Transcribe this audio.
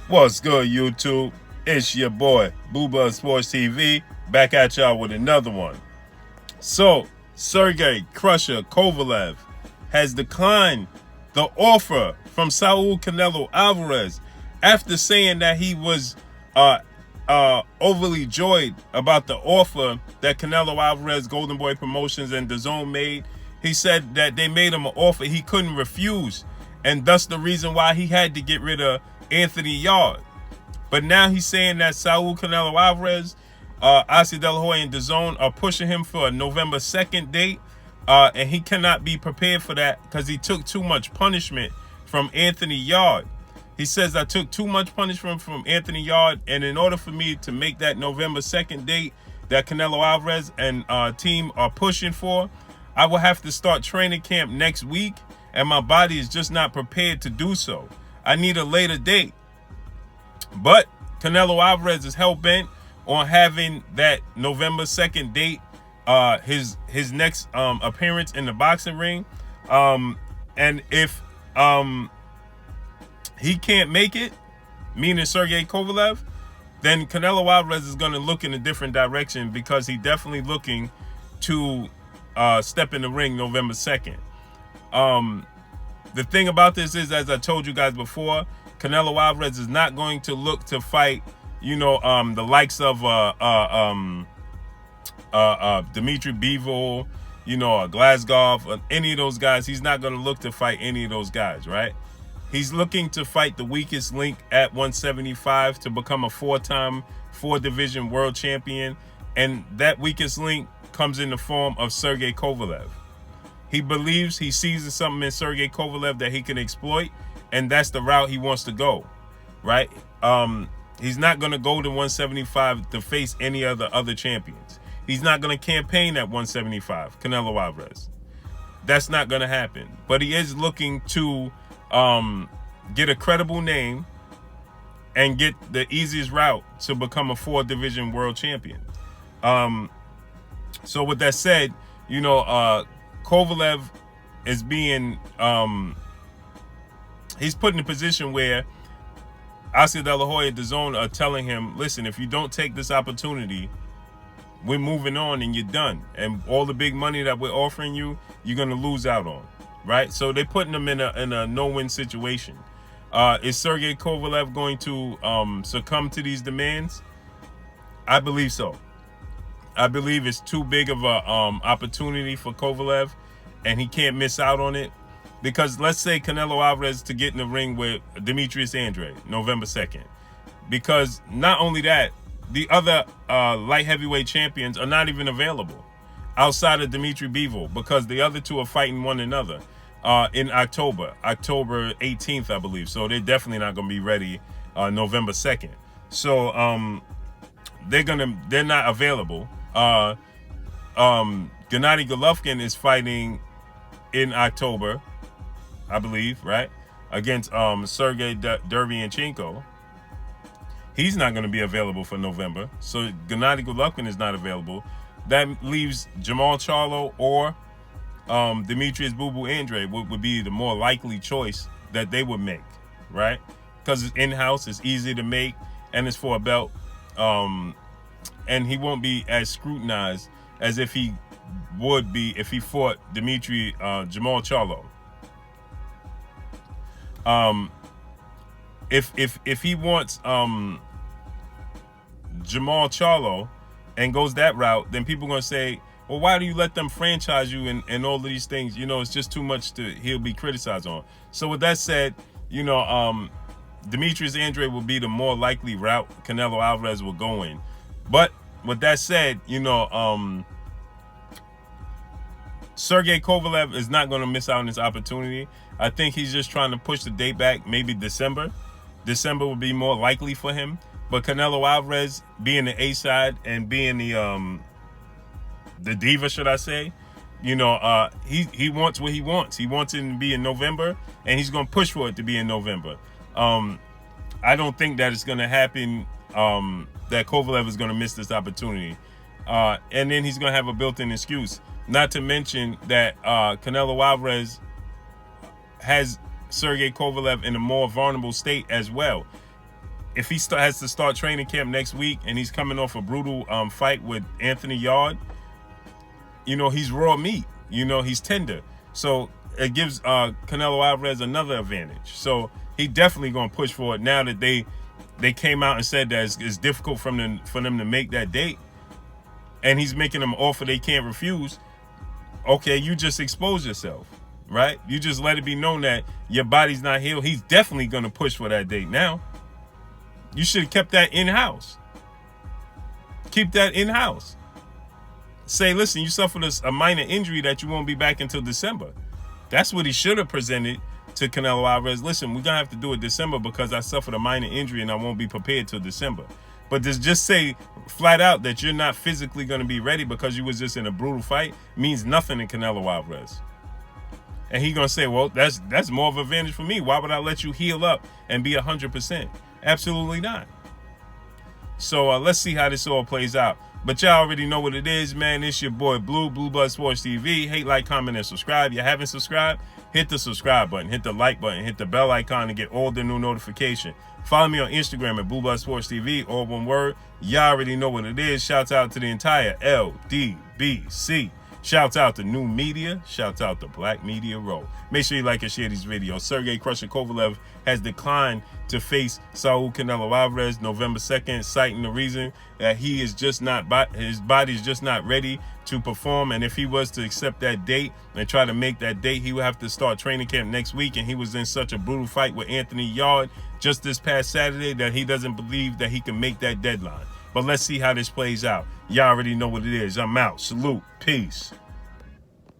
What's good, YouTube? It's your boy, Booba Sports TV, back at y'all with another one. So, SERGEY Crusher Kovalev has declined the offer from SAUL Canelo Alvarez after saying that he was overly joyed about the offer that Canelo Alvarez, Golden Boy Promotions, and DAZN made. He said that they made him an offer he couldn't refuse, and thus the reason why he had to get rid of Anthony Yarde. But now he's saying that Saul Canelo Alvarez, Ossie De La Hoya, and DAZN are pushing him for a November 2nd date, and he cannot be prepared for that because he took too much punishment from Anthony Yarde. He says, I took too much punishment from Anthony Yarde, and in order for me to make that November 2nd date that Canelo Alvarez and team are pushing for, I will have to start training camp next week, and my body is just not prepared to do so. I need a later date. But Canelo Alvarez is hell-bent on having that November 2nd date, his next appearance in the boxing ring. And if he can't make it, meaning SERGEY Kovalev, then Canelo Alvarez is going to look in a different direction because he's definitely looking to step in the ring November 2nd. The thing about this is, as I told you guys before, Canelo Alvarez is not going to look to fight, the likes of Dimitri Bivol, Glasgow, any of those guys. He's not going to look to fight any of those guys, right? He's looking to fight the weakest link at 175 to become a four-time, four-division world champion, and that weakest link comes in the form of SERGEY Kovalev. He believes he sees something in SERGEY Kovalev that he can exploit, and that's the route he wants to go, right? He's not going to go to 175 to face any other champions. He's not going to campaign at 175, Canelo Alvarez. That's not going to happen. But he is looking to get a credible name and get the easiest route to become a four-division world champion. So with that said, Kovalev is being, he's put in a position where Ossie De La Hoya and DAZN are telling him, listen, if you don't take this opportunity, we're moving on and you're done. And all the big money that we're offering you, you're going to lose out on, right? So they're putting him in a no-win situation. Is SERGEY Kovalev going to succumb to these demands? I believe so. I believe it's too big of a opportunity for Kovalev, and he can't miss out on it. Because let's say Canelo Alvarez to get in the ring with Demetrius Andrade, November 2nd. Because not only that, the other light heavyweight champions are not even available outside of Dimitri Bivol, because the other two are fighting one another in October 18th, I believe. So they're definitely not going to be ready November 2nd. So they're not available. Gennady Golovkin is fighting in October, I believe, right? Against Sergey Derevyanchenko. He's not going to be available for November. So Gennady Golovkin is not available. That leaves Jamal Charlo or Demetrius Boo Boo Andrade would be the more likely choice that they would make, right? Because it's in-house, it's easy to make, and it's for a belt. And he won't be as scrutinized as if he would be if he fought Jamal Charlo. If he wants Jamal Charlo and goes that route, then people are going to say, well, why do you let them franchise you and all of these things? It's just too much he'll be criticized on. So with that said, Demetrius Andrade will be the more likely route Canelo Alvarez will go in. But with that said, SERGEY Kovalev is not going to miss out on this opportunity. I think he's just trying to push the date back, maybe December. December would be more likely for him. But Canelo Alvarez, being the A side and being the diva, should I say, he wants what he wants. He wants it to be in November, and he's going to push for it to be in November. I don't think that it's going to happen, that Kovalev is going to miss this opportunity. And then he's going to have a built-in excuse. Not to mention that Canelo Alvarez has SERGEY Kovalev in a more vulnerable state as well. if he has to start training camp next week and he's coming off a brutal fight with Anthony Yarde, you know, he's raw meat. You know, he's tender. So it gives Canelo Alvarez another advantage. So he definitely going to push for it now that they came out and said that it's difficult for them to make that date. And he's making them an offer they can't refuse. Okay, you just expose yourself, right? You just let it be known that your body's not healed. He's definitely going to push for that date now. You should have kept that in-house. Keep that in-house. Say, listen, you suffered a minor injury that you won't be back until December. That's what he should have presented to Canelo Alvarez. Listen, we're going to have to do it December because I suffered a minor injury and I won't be prepared till December. But to just say flat out that you're not physically going to be ready because you was just in a brutal fight means nothing to Canelo Alvarez. And he's going to say, well, that's more of an advantage for me. Why would I let you heal up and be 100%? Absolutely not. So let's see how this all plays out. But y'all already know what it is, man. It's your boy Blue Blood Sports TV. Hate, like, comment, and subscribe. You haven't subscribed? Hit the subscribe button. Hit the like button. Hit the bell icon to get all the new notification. Follow me on Instagram at Blue Blood Sports TV, all one word. Y'all already know what it is. Shouts out to the entire LDBC. Shouts out to New Media. Shouts out to Black Media Row. Make sure you like and share these videos. Sergey Crusher Kovalev has declined to face SAUL Canelo Alvarez November 2nd, citing the reason that he is just not, his body is just not ready to perform. And if he was to accept that date and try to make that date, he would have to start training camp next week. And he was in such a brutal fight with Anthony Yarde just this past Saturday that he doesn't believe that he can make that deadline. But let's see how this plays out. Y'all already know what it is. I'm out. Salute. Peace.